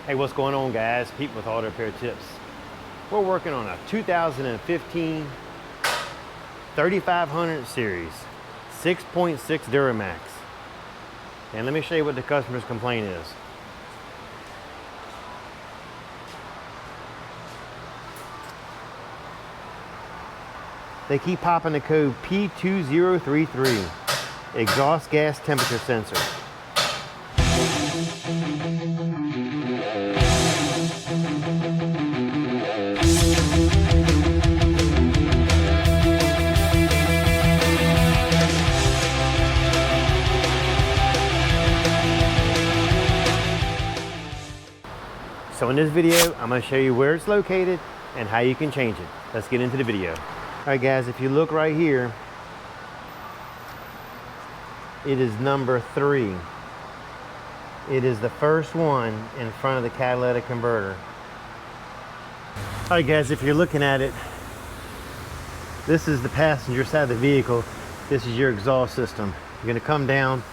Hey, what's going on, guys? Pete with Auto Repair Tips. We're working on a 2015 3500 series 6.6 Duramax. And let me show you what the customer's complaint is. They keep popping the code P2033, exhaust gas temperature sensor. So in this video, I'm going to show you where it's located and how you can change it. Let's get into the video. All right, guys, if you look right here, it is number 3. It is the first one in front of the catalytic converter. All right, guys, if you're looking at it, this is the passenger side of the vehicle. This is your exhaust system. You're going to come down.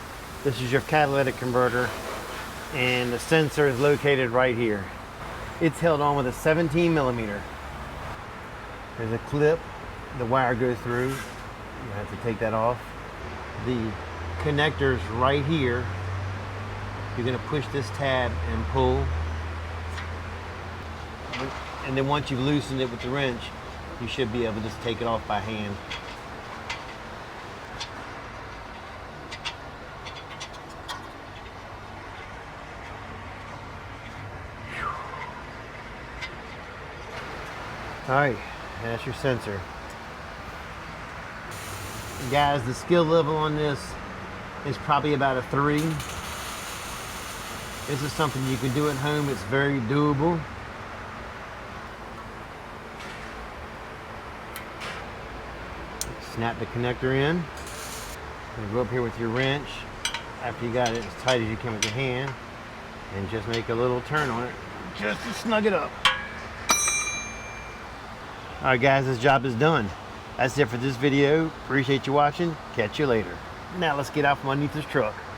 This is your catalytic converter, and the sensor is located right here. It's held on with a 17 millimeter. There's a clip. The wire goes through. You have to take that off. The connector's right here. You're going to push this tab and pull. And then once you've loosened it with the wrench, you should be able to just take it off by hand. All right, that's your sensor. Guys, the skill level on this is probably about a 3. This is something you can do at home. It's very doable. Snap the connector in. And go up here with your wrench. After you got it as tight as you can with your hand, and just make a little turn on it just to snug it up. All right, guys, this job is done. That's it for this video. Appreciate you watching. Catch you later. Now let's get out from underneath this truck.